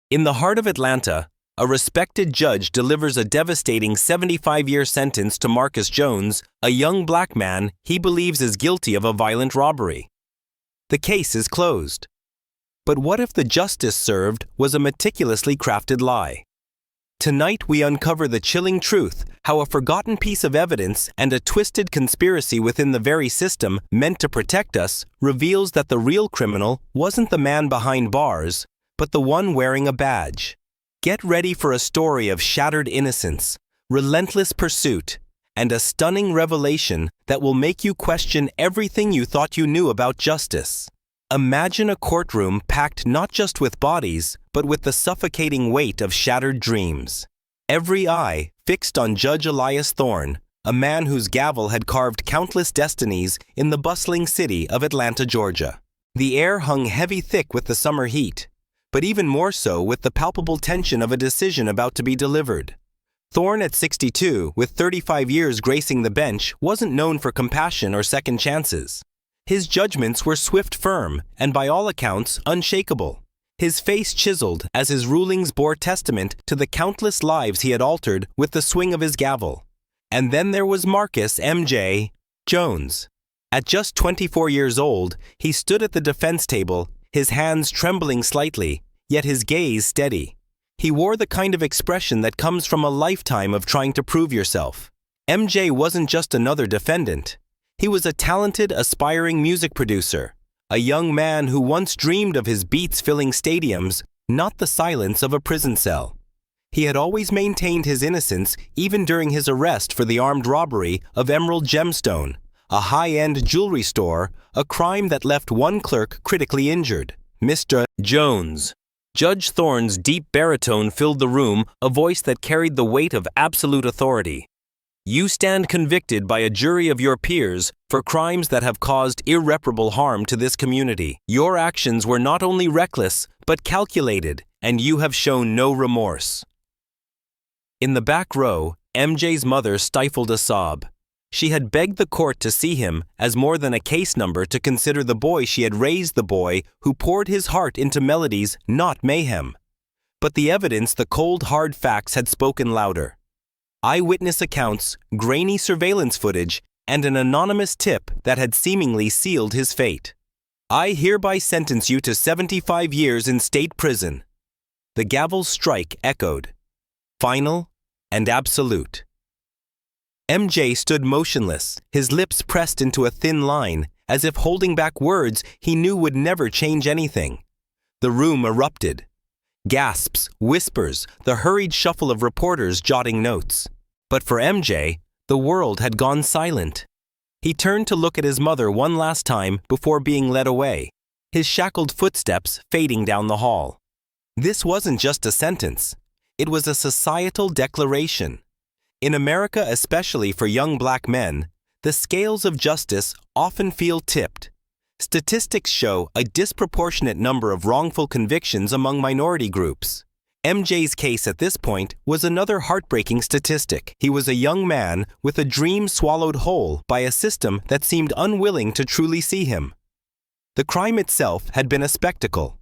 In the heart of Atlanta, a respected judge delivers a devastating 75-year sentence to Marcus Jones, a young black man he believes is guilty of a violent robbery. The case is closed. But what if the justice served was a meticulously crafted lie? Tonight we uncover the chilling truth, how a forgotten piece of evidence and a twisted conspiracy within the very system meant to protect us reveals that the real criminal wasn't the man behind bars, but the one wearing a badge. Get ready for a story of shattered innocence, relentless pursuit, and a stunning revelation that will make you question everything you thought you knew about justice. Imagine a courtroom packed not just with bodies, but with the suffocating weight of shattered dreams. Every eye fixed on Judge Elias Thorne, a man whose gavel had carved countless destinies in the bustling city of Atlanta, Georgia. The air hung heavy thick with the summer heat, but even more so with the palpable tension of a decision about to be delivered. Thorne, at 62, with 35 years gracing the bench, wasn't known for compassion or second chances. His judgments were swift, firm, and by all accounts, unshakable. His face chiseled as his rulings bore testament to the countless lives he had altered with the swing of his gavel. And then there was Marcus M.J. Jones. At just 24 years old, he stood at the defense table, his hands trembling slightly, yet his gaze steady. He wore the kind of expression that comes from a lifetime of trying to prove yourself. MJ wasn't just another defendant. He was a talented, aspiring music producer, a young man who once dreamed of his beats filling stadiums, not the silence of a prison cell. He had always maintained his innocence even during his arrest for the armed robbery of Emerald Gemstone, a high-end jewelry store, a crime that left one clerk critically injured. Mr. Jones. Judge Thorne's deep baritone filled the room, a voice that carried the weight of absolute authority. You stand convicted by a jury of your peers for crimes that have caused irreparable harm to this community. Your actions were not only reckless, but calculated, and you have shown no remorse. In the back row, MJ's mother stifled a sob. She had begged the court to see him as more than a case number, to consider the boy she had raised, the boy who poured his heart into melodies, not mayhem. But the evidence, the cold, hard facts had spoken louder. Eyewitness accounts, grainy surveillance footage, and an anonymous tip that had seemingly sealed his fate. I hereby sentence you to 75 years in state prison. The gavel's strike echoed. Final and absolute. MJ stood motionless, his lips pressed into a thin line, as if holding back words he knew would never change anything. The room erupted. Gasps, whispers, the hurried shuffle of reporters jotting notes. But for MJ, the world had gone silent. He turned to look at his mother one last time before being led away, his shackled footsteps fading down the hall. This wasn't just a sentence. It was a societal declaration. In America, especially for young black men, the scales of justice often feel tipped. Statistics show a disproportionate number of wrongful convictions among minority groups. MJ's case at this point was another heartbreaking statistic. He was a young man with a dream swallowed whole by a system that seemed unwilling to truly see him. The crime itself had been a spectacle.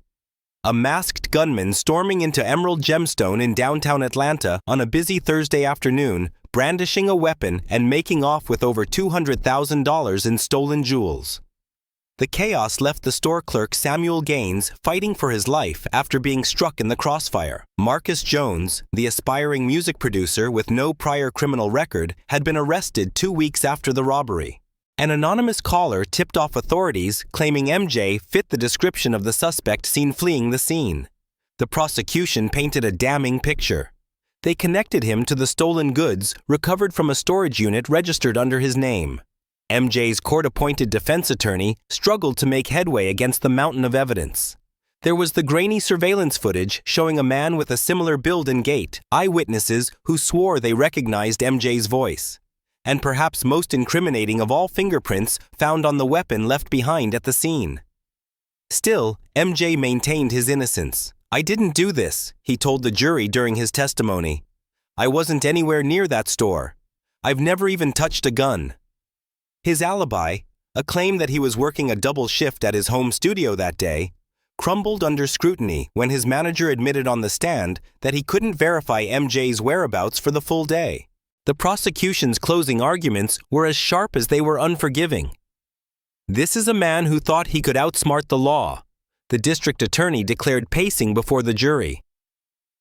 A masked gunman storming into Emerald Gemstone in downtown Atlanta on a busy Thursday afternoon, brandishing a weapon and making off with over $200,000 in stolen jewels. The chaos left the store clerk Samuel Gaines fighting for his life after being struck in the crossfire. Marcus Jones, the aspiring music producer with no prior criminal record, had been arrested 2 weeks after the robbery. An anonymous caller tipped off authorities claiming MJ fit the description of the suspect seen fleeing the scene. The prosecution painted a damning picture. They connected him to the stolen goods recovered from a storage unit registered under his name. MJ's court-appointed defense attorney struggled to make headway against the mountain of evidence. There was the grainy surveillance footage showing a man with a similar build and gait, eyewitnesses who swore they recognized MJ's voice, and perhaps most incriminating of all, fingerprints found on the weapon left behind at the scene. Still, MJ maintained his innocence. I didn't do this, he told the jury during his testimony. I wasn't anywhere near that store. I've never even touched a gun. His alibi, a claim that he was working a double shift at his home studio that day, crumbled under scrutiny when his manager admitted on the stand that he couldn't verify MJ's whereabouts for the full day. The prosecution's closing arguments were as sharp as they were unforgiving. "This is a man who thought he could outsmart the law," the district attorney declared, pacing before the jury.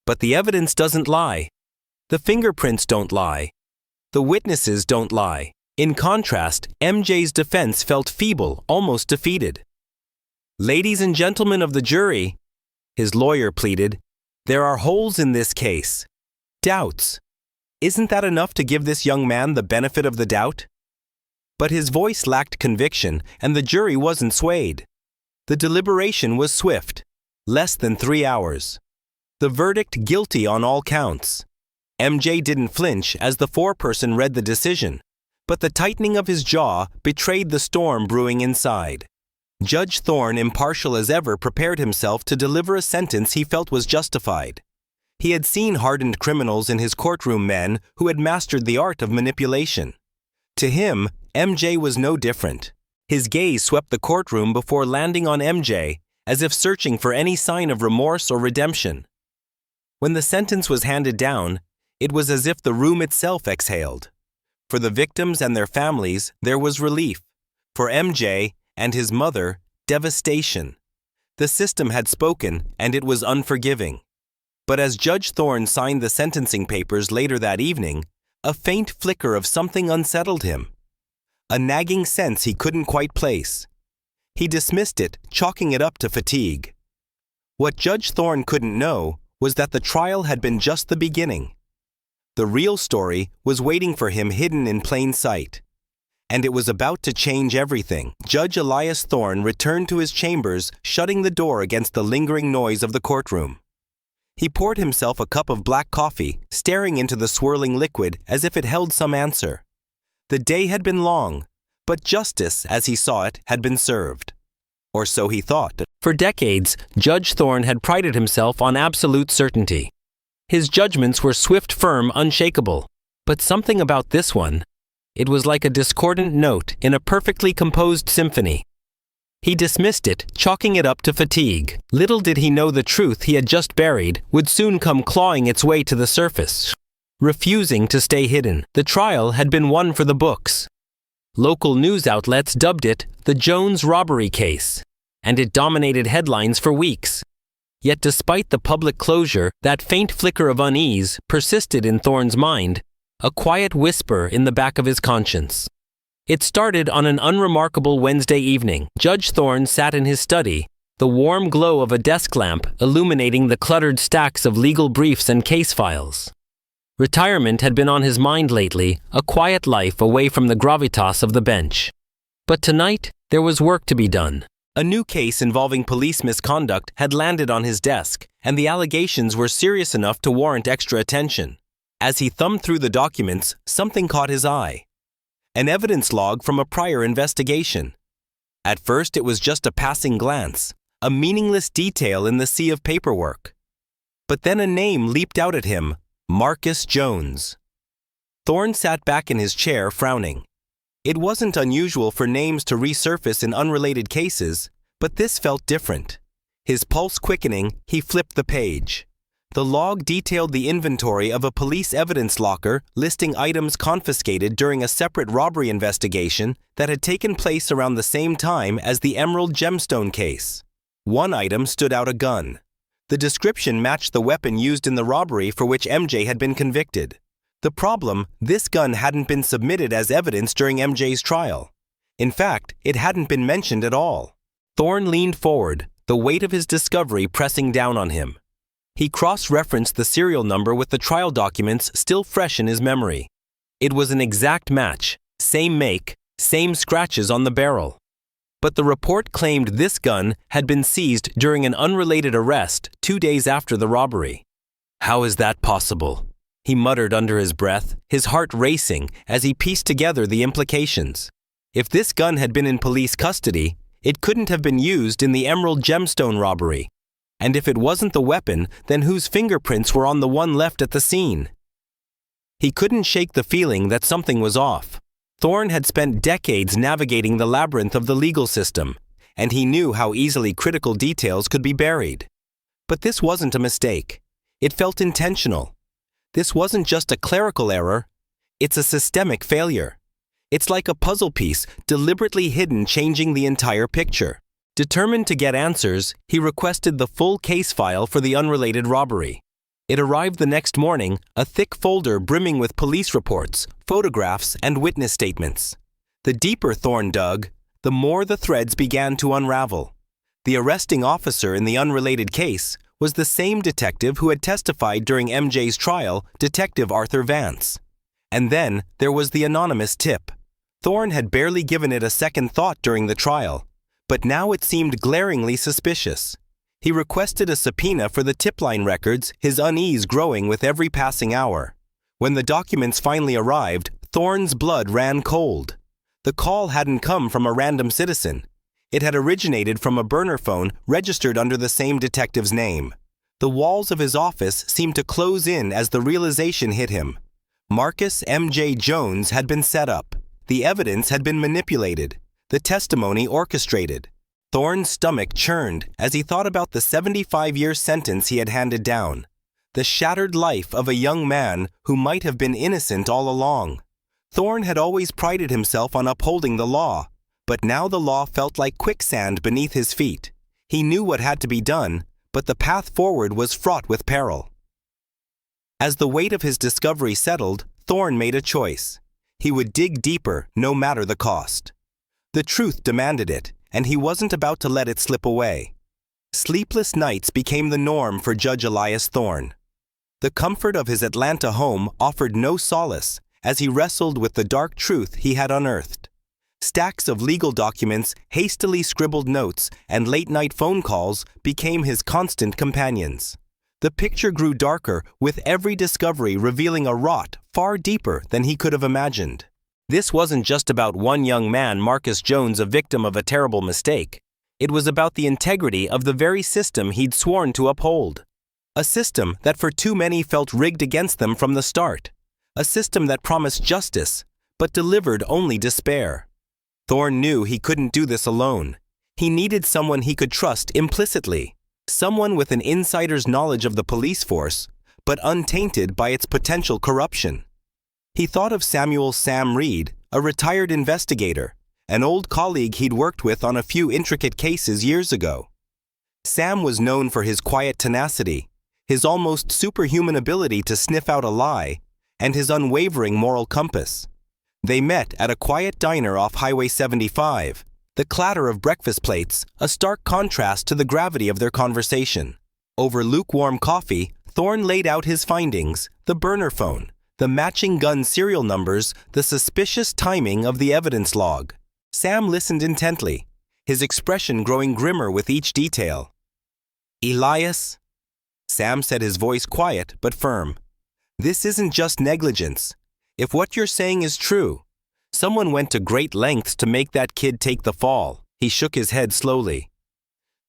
"But the evidence doesn't lie. The fingerprints don't lie. The witnesses don't lie." In contrast, MJ's defense felt feeble, almost defeated. "Ladies and gentlemen of the jury," his lawyer pleaded, "there are holes in this case. Doubts. Isn't that enough to give this young man the benefit of the doubt?" But his voice lacked conviction, and the jury wasn't swayed. The deliberation was swift. Less than 3 hours. The verdict: guilty on all counts. MJ didn't flinch as the foreperson read the decision, but the tightening of his jaw betrayed the storm brewing inside. Judge Thorne, impartial as ever, prepared himself to deliver a sentence he felt was justified. He had seen hardened criminals in his courtroom, men who had mastered the art of manipulation. To him, MJ was no different. His gaze swept the courtroom before landing on MJ, as if searching for any sign of remorse or redemption. When the sentence was handed down, it was as if the room itself exhaled. For the victims and their families, there was relief. For MJ and his mother, devastation. The system had spoken, and it was unforgiving. But as Judge Thorne signed the sentencing papers later that evening, a faint flicker of something unsettled him. A nagging sense he couldn't quite place. He dismissed it, chalking it up to fatigue. What Judge Thorne couldn't know was that the trial had been just the beginning. The real story was waiting for him hidden in plain sight. And it was about to change everything. Judge Elias Thorne returned to his chambers, shutting the door against the lingering noise of the courtroom. He poured himself a cup of black coffee, staring into the swirling liquid as if it held some answer. The day had been long, but justice, as he saw it, had been served. Or so he thought. For decades, Judge Thorne had prided himself on absolute certainty. His judgments were swift, firm, unshakable. But something about this one, it was like a discordant note in a perfectly composed symphony. He dismissed it, chalking it up to fatigue. Little did he know the truth he had just buried would soon come clawing its way to the surface. Refusing to stay hidden, the trial had been one for the books. Local news outlets dubbed it the Jones robbery case, and it dominated headlines for weeks. Yet despite the public closure, that faint flicker of unease persisted in Thorne's mind, a quiet whisper in the back of his conscience. It started on an unremarkable Wednesday evening. Judge Thorne sat in his study, the warm glow of a desk lamp illuminating the cluttered stacks of legal briefs and case files. Retirement had been on his mind lately, a quiet life away from the gravitas of the bench. But tonight, there was work to be done. A new case involving police misconduct had landed on his desk, and the allegations were serious enough to warrant extra attention. As he thumbed through the documents, something caught his eye. An evidence log from a prior investigation. At first, it was just a passing glance, a meaningless detail in the sea of paperwork. But then a name leaped out at him: Marcus Jones. Thorne sat back in his chair, frowning. It wasn't unusual for names to resurface in unrelated cases, but this felt different. His pulse quickening, he flipped the page. The log detailed the inventory of a police evidence locker listing items confiscated during a separate robbery investigation that had taken place around the same time as the Emerald Gemstone case. One item stood out: a gun. The description matched the weapon used in the robbery for which MJ had been convicted. The problem: this gun hadn't been submitted as evidence during MJ's trial. In fact, it hadn't been mentioned at all. Thorne leaned forward, the weight of his discovery pressing down on him. He cross-referenced the serial number with the trial documents still fresh in his memory. It was an exact match, same make, same scratches on the barrel. But the report claimed this gun had been seized during an unrelated arrest 2 days after the robbery. How is that possible? He muttered under his breath, his heart racing as he pieced together the implications. If this gun had been in police custody, it couldn't have been used in the Emerald Gemstone robbery. And if it wasn't the weapon, then whose fingerprints were on the one left at the scene? He couldn't shake the feeling that something was off. Thorne had spent decades navigating the labyrinth of the legal system, and he knew how easily critical details could be buried. But this wasn't a mistake. It felt intentional. This wasn't just a clerical error. It's a systemic failure. It's like a puzzle piece deliberately hidden, changing the entire picture. Determined to get answers, he requested the full case file for the unrelated robbery. It arrived the next morning, a thick folder brimming with police reports, photographs, and witness statements. The deeper Thorne dug, the more the threads began to unravel. The arresting officer in the unrelated case was the same detective who had testified during MJ's trial, Detective Arthur Vance. And then there was the anonymous tip. Thorne had barely given it a second thought during the trial, but now it seemed glaringly suspicious. He requested a subpoena for the tip line records, his unease growing with every passing hour. When the documents finally arrived, Thorne's blood ran cold. The call hadn't come from a random citizen. It had originated from a burner phone registered under the same detective's name. The walls of his office seemed to close in as the realization hit him. Marcus M.J. Jones had been set up. The evidence had been manipulated. The testimony orchestrated. Thorne's stomach churned as he thought about the 75-year sentence he had handed down. The shattered life of a young man who might have been innocent all along. Thorne had always prided himself on upholding the law, but now the law felt like quicksand beneath his feet. He knew what had to be done, but the path forward was fraught with peril. As the weight of his discovery settled, Thorne made a choice. He would dig deeper, no matter the cost. The truth demanded it, and he wasn't about to let it slip away. Sleepless nights became the norm for Judge Elias Thorne. The comfort of his Atlanta home offered no solace as he wrestled with the dark truth he had unearthed. Stacks of legal documents, hastily scribbled notes, and late-night phone calls became his constant companions. The picture grew darker, with every discovery revealing a rot far deeper than he could have imagined. This wasn't just about one young man, Marcus Jones, a victim of a terrible mistake. It was about the integrity of the very system he'd sworn to uphold. A system that for too many felt rigged against them from the start. A system that promised justice, but delivered only despair. Thorne knew he couldn't do this alone. He needed someone he could trust implicitly. Someone with an insider's knowledge of the police force, but untainted by its potential corruption. He thought of Samuel Sam Reed, a retired investigator, an old colleague he'd worked with on a few intricate cases years ago. Sam was known for his quiet tenacity, his almost superhuman ability to sniff out a lie, and his unwavering moral compass. They met at a quiet diner off Highway 75, the clatter of breakfast plates, a stark contrast to the gravity of their conversation. Over lukewarm coffee, Thorne laid out his findings, the burner phone, the matching gun serial numbers, the suspicious timing of the evidence log. Sam listened intently, his expression growing grimmer with each detail. "Elias," Sam said, his voice quiet but firm, "this isn't just negligence. If what you're saying is true, someone went to great lengths to make that kid take the fall." He shook his head slowly.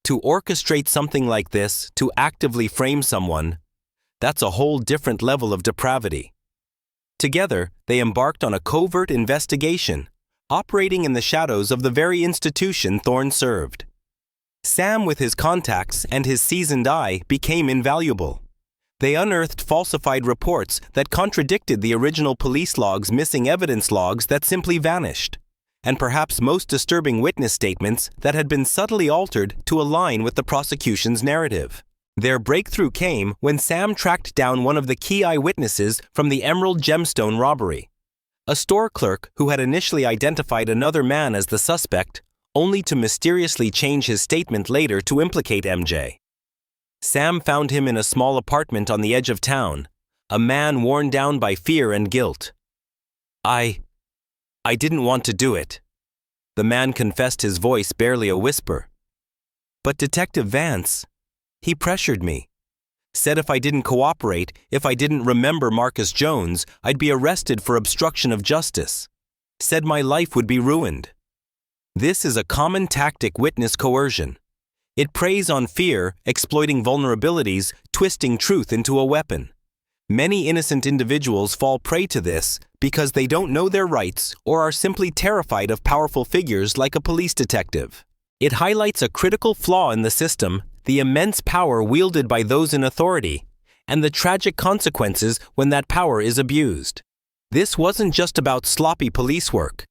"To orchestrate something like this, to actively frame someone, that's a whole different level of depravity." Together, they embarked on a covert investigation, operating in the shadows of the very institution Thorne served. Sam, with his contacts and his seasoned eye, became invaluable. They unearthed falsified reports that contradicted the original police logs, missing evidence logs that simply vanished, and perhaps most disturbing, witness statements that had been subtly altered to align with the prosecution's narrative. Their breakthrough came when Sam tracked down one of the key eyewitnesses from the Emerald Gemstone robbery, a store clerk who had initially identified another man as the suspect, only to mysteriously change his statement later to implicate MJ. Sam found him in a small apartment on the edge of town, a man worn down by fear and guilt. I didn't want to do it," the man confessed, his voice barely a whisper. "But Detective Vance, he pressured me. Said if I didn't cooperate, if I didn't remember Marcus Jones, I'd be arrested for obstruction of justice. Said my life would be ruined." This is a common tactic: witness coercion. It preys on fear, exploiting vulnerabilities, twisting truth into a weapon. Many innocent individuals fall prey to this because they don't know their rights or are simply terrified of powerful figures like a police detective. It highlights a critical flaw in the system, the immense power wielded by those in authority, and the tragic consequences when that power is abused. This wasn't just about sloppy police work.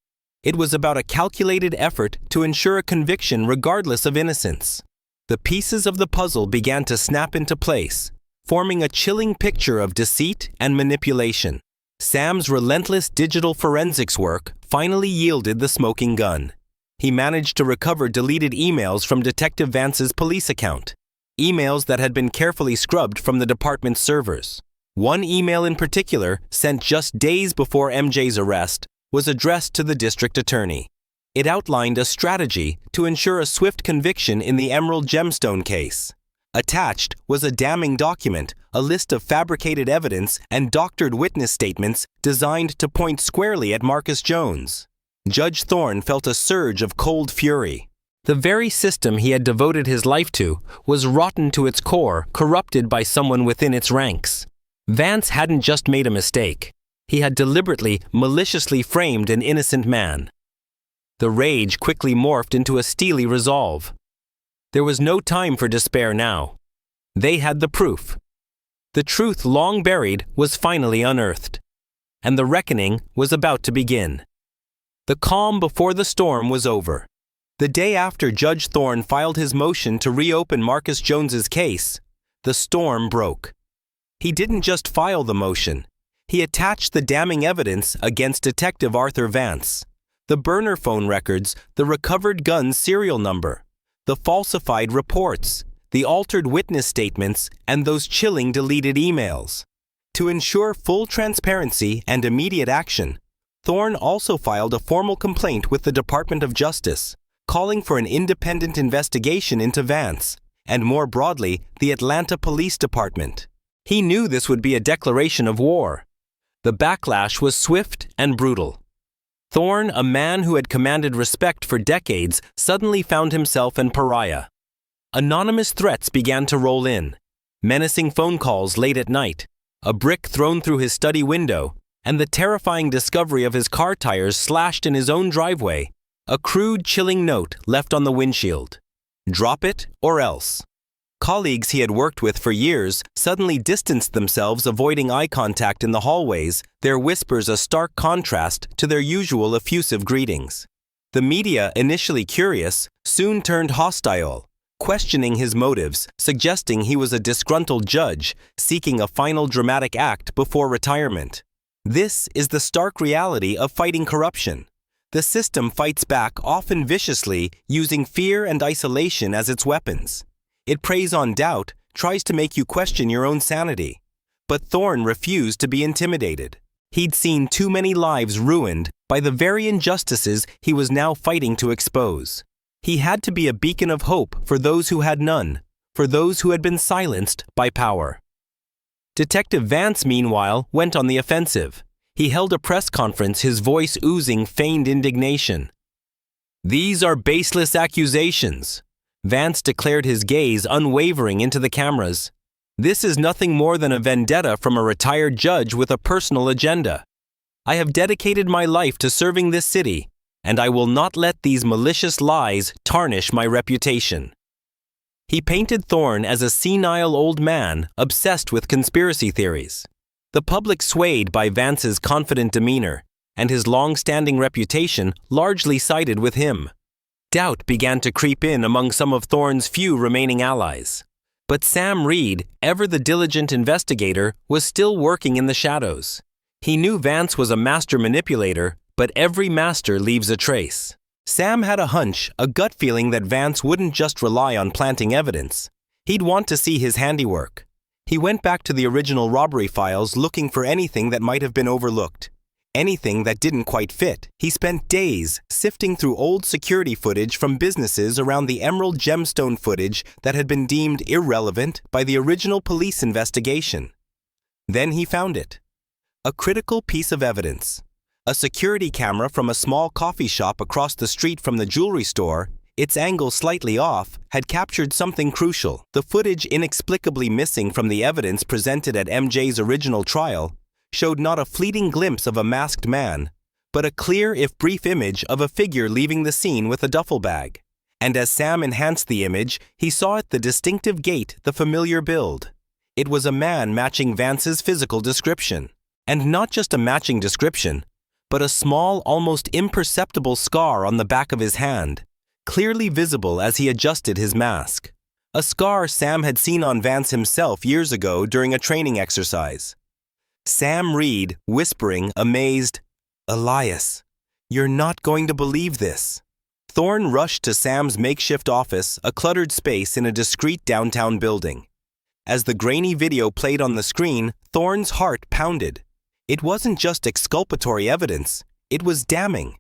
It was about a calculated effort to ensure a conviction regardless of innocence. The pieces of the puzzle began to snap into place, forming a chilling picture of deceit and manipulation. Sam's relentless digital forensics work finally yielded the smoking gun. He managed to recover deleted emails from Detective Vance's police account, emails that had been carefully scrubbed from the department's servers. One email in particular, sent just days before MJ's arrest, was addressed to the district attorney. It outlined a strategy to ensure a swift conviction in the Emerald Gemstone case. Attached was a damning document, a list of fabricated evidence and doctored witness statements designed to point squarely at Marcus Jones. Judge Thorne felt a surge of cold fury. The very system he had devoted his life to was rotten to its core, corrupted by someone within its ranks. Vance hadn't just made a mistake. He had deliberately, maliciously framed an innocent man. The rage quickly morphed into a steely resolve. There was no time for despair now. They had the proof. The truth long buried was finally unearthed, and the reckoning was about to begin. The calm before the storm was over. The day after Judge Thorne filed his motion to reopen Marcus Jones's case, the storm broke. He didn't just file the motion. He attached the damning evidence against Detective Arthur Vance. The burner phone records, the recovered gun's serial number, the falsified reports, the altered witness statements, and those chilling deleted emails. To ensure full transparency and immediate action, Thorne also filed a formal complaint with the Department of Justice, calling for an independent investigation into Vance, and more broadly, the Atlanta Police Department. He knew this would be a declaration of war. The backlash was swift and brutal. Thorne, a man who had commanded respect for decades, suddenly found himself a pariah. Anonymous threats began to roll in, menacing phone calls late at night, a brick thrown through his study window, and the terrifying discovery of his car tires slashed in his own driveway, a crude, chilling note left on the windshield. Drop it or else. Colleagues he had worked with for years suddenly distanced themselves, avoiding eye contact in the hallways, their whispers a stark contrast to their usual effusive greetings. The media, initially curious, soon turned hostile, questioning his motives, suggesting he was a disgruntled judge seeking a final dramatic act before retirement. This is the stark reality of fighting corruption. The system fights back, often viciously, using fear and isolation as its weapons. It preys on doubt, tries to make you question your own sanity. But Thorne refused to be intimidated. He'd seen too many lives ruined by the very injustices he was now fighting to expose. He had to be a beacon of hope for those who had none, for those who had been silenced by power. Detective Vance, meanwhile, went on the offensive. He held a press conference, his voice oozing feigned indignation. "These are baseless accusations." Vance declared, his gaze unwavering into the cameras. "This is nothing more than a vendetta from a retired judge with a personal agenda. I have dedicated my life to serving this city, and I will not let these malicious lies tarnish my reputation." He painted Thorne as a senile old man obsessed with conspiracy theories. The public swayed by Vance's confident demeanor, and his long-standing reputation largely sided with him. Doubt began to creep in among some of Thorne's few remaining allies. But Sam Reed, ever the diligent investigator, was still working in the shadows. He knew Vance was a master manipulator, but every master leaves a trace. Sam had a hunch, a gut feeling that Vance wouldn't just rely on planting evidence. He'd want to see his handiwork. He went back to the original robbery files looking for anything that might have been overlooked. Anything that didn't quite fit. He spent days sifting through old security footage from businesses around the Emerald Gemstone footage that had been deemed irrelevant by the original police investigation. Then he found it. A critical piece of evidence. A security camera from a small coffee shop across the street from the jewelry store, its angle slightly off, had captured something crucial. The footage inexplicably missing from the evidence presented at MJ's original trial showed not a fleeting glimpse of a masked man, but a clear if brief image of a figure leaving the scene with a duffel bag. And as Sam enhanced the image, he saw it the distinctive gait, the familiar build. It was a man matching Vance's physical description. And not just a matching description, but a small, almost imperceptible scar on the back of his hand, clearly visible as he adjusted his mask. A scar Sam had seen on Vance himself years ago during a training exercise. Sam Reed, whispering, amazed, "Elias, you're not going to believe this." Thorne rushed to Sam's makeshift office, a cluttered space in a discreet downtown building. As the grainy video played on the screen, Thorne's heart pounded. It wasn't just exculpatory evidence, it was damning.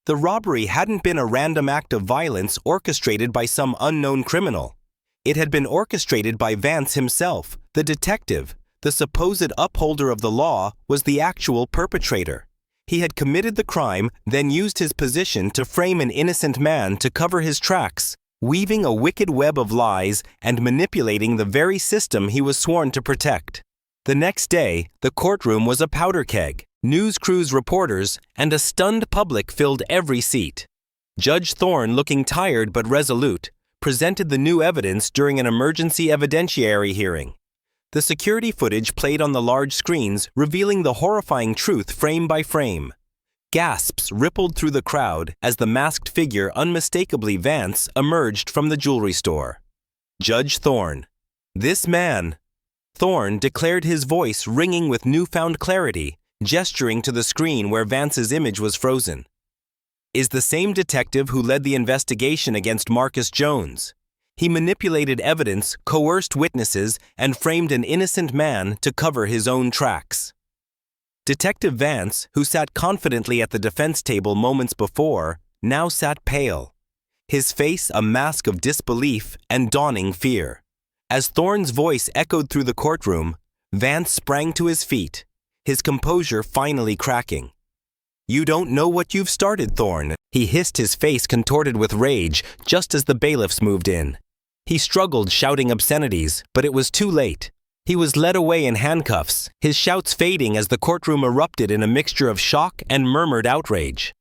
The robbery hadn't been a random act of violence orchestrated by some unknown criminal. It had been orchestrated by Vance himself. The detective, the supposed upholder of the law, was the actual perpetrator. He had committed the crime, then used his position to frame an innocent man to cover his tracks, weaving a wicked web of lies and manipulating the very system he was sworn to protect. The next day, the courtroom was a powder keg. News crews, reporters, and a stunned public filled every seat. Judge Thorne, looking tired but resolute, presented the new evidence during an emergency evidentiary hearing. The security footage played on the large screens, revealing the horrifying truth frame by frame. Gasps rippled through the crowd as the masked figure, unmistakably Vance, emerged from the jewelry store. Judge Thorne. "This man," Thorne declared, his voice ringing with newfound clarity, gesturing to the screen where Vance's image was frozen, "is the same detective who led the investigation against Marcus Jones. He manipulated evidence, coerced witnesses, and framed an innocent man to cover his own tracks." Detective Vance, who sat confidently at the defense table moments before, now sat pale, his face a mask of disbelief and dawning fear. As Thorne's voice echoed through the courtroom, Vance sprang to his feet, his composure finally cracking. "You don't know what you've started, Thorne," he hissed, his face contorted with rage just as the bailiffs moved in. He struggled, shouting obscenities, but it was too late. He was led away in handcuffs, his shouts fading as the courtroom erupted in a mixture of shock and murmured outrage.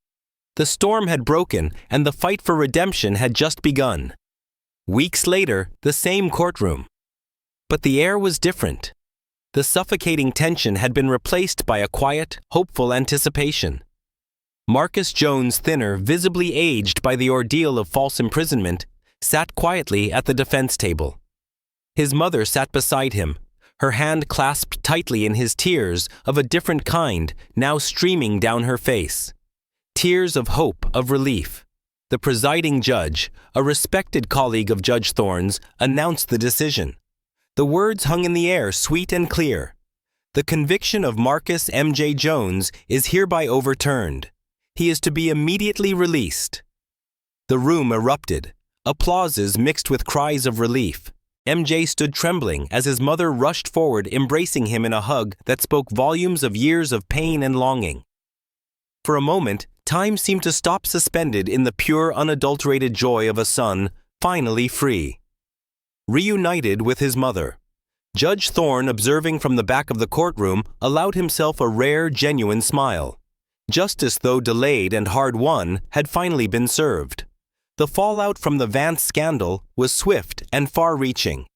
The storm had broken, and the fight for redemption had just begun. Weeks later, the same courtroom. But the air was different. The suffocating tension had been replaced by a quiet, hopeful anticipation. Marcus Jones, thinner, visibly aged by the ordeal of false imprisonment, sat quietly at the defense table. His mother sat beside him, her hand clasped tightly in his, tears of a different kind now streaming down her face. Tears of hope, of relief. The presiding judge, a respected colleague of Judge Thorne's, announced the decision. The words hung in the air, sweet and clear. "The conviction of Marcus M.J. Jones is hereby overturned. He is to be immediately released." The room erupted. Applauses mixed with cries of relief. MJ stood trembling as his mother rushed forward, embracing him in a hug that spoke volumes of years of pain and longing. For a moment, time seemed to stop, suspended in the pure, unadulterated joy of a son finally free. Reunited with his mother. Judge Thorne, observing from the back of the courtroom, allowed himself a rare, genuine smile. Justice, though delayed and hard-won, had finally been served. The fallout from the Vance scandal was swift and far-reaching.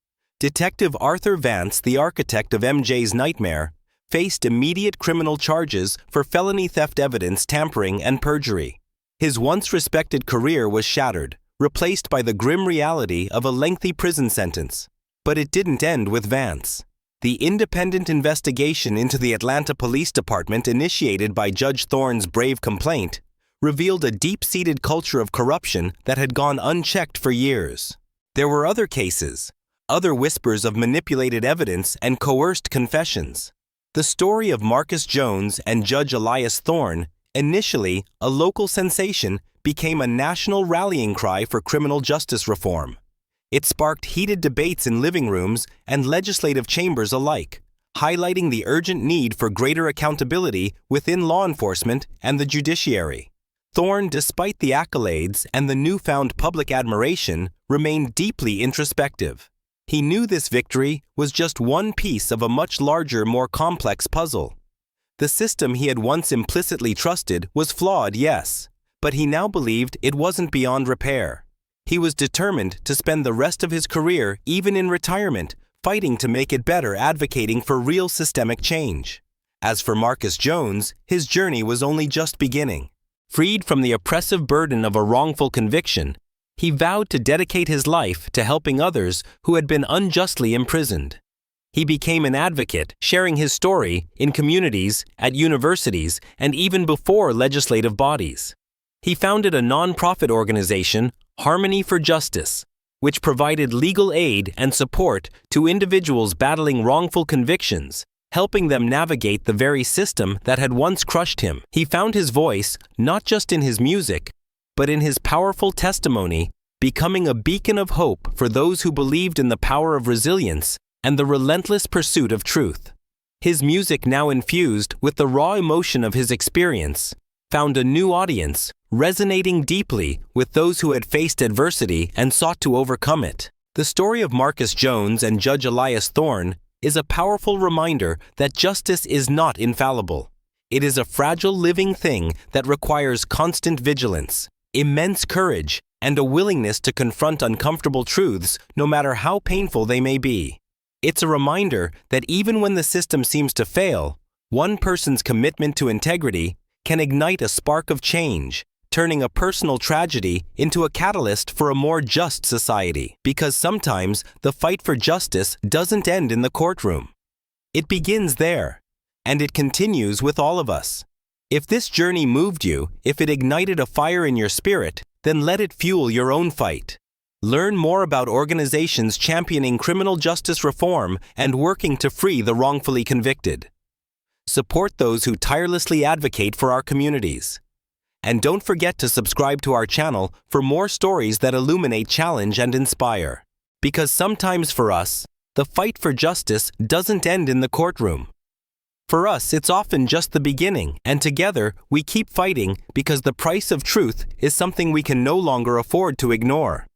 Detective Arthur Vance, the architect of MJ's nightmare, faced immediate criminal charges for felony theft, evidence tampering, and perjury. His once respected career was shattered, replaced by the grim reality of a lengthy prison sentence. But it didn't end with Vance. The independent investigation into the Atlanta Police Department, initiated by Judge Thorne's brave complaint, revealed a deep-seated culture of corruption that had gone unchecked for years. There were other cases, other whispers of manipulated evidence and coerced confessions. The story of Marcus Jones and Judge Elias Thorne, initially a local sensation, became a national rallying cry for criminal justice reform. It sparked heated debates in living rooms and legislative chambers alike, highlighting the urgent need for greater accountability within law enforcement and the judiciary. Thorne, despite the accolades and the newfound public admiration, remained deeply introspective. He knew this victory was just one piece of a much larger, more complex puzzle. The system he had once implicitly trusted was flawed, yes, but he now believed it wasn't beyond repair. He was determined to spend the rest of his career, even in retirement, fighting to make it better, advocating for real systemic change. As for Marcus Jones, his journey was only just beginning. Freed from the oppressive burden of a wrongful conviction, he vowed to dedicate his life to helping others who had been unjustly imprisoned. He became an advocate, sharing his story in communities, at universities, and even before legislative bodies. He founded a non-profit organization, Harmony for Justice, which provided legal aid and support to individuals battling wrongful convictions, helping them navigate the very system that had once crushed him. He found his voice not just in his music, but in his powerful testimony, becoming a beacon of hope for those who believed in the power of resilience and the relentless pursuit of truth. His music, now infused with the raw emotion of his experience, found a new audience, resonating deeply with those who had faced adversity and sought to overcome it. The story of Marcus Jones and Judge Elias Thorne is a powerful reminder that justice is not infallible. It is a fragile living thing that requires constant vigilance, immense courage, and a willingness to confront uncomfortable truths, no matter how painful they may be. It's a reminder that even when the system seems to fail, one person's commitment to integrity can ignite a spark of change, turning a personal tragedy into a catalyst for a more just society. Because sometimes the fight for justice doesn't end in the courtroom. It begins there, and it continues with all of us. If this journey moved you, if it ignited a fire in your spirit, then let it fuel your own fight. Learn more about organizations championing criminal justice reform and working to free the wrongfully convicted. Support those who tirelessly advocate for our communities. And don't forget to subscribe to our channel for more stories that illuminate, challenge, and inspire. Because sometimes for us, the fight for justice doesn't end in the courtroom. For us, it's often just the beginning, and together we keep fighting because the price of truth is something we can no longer afford to ignore.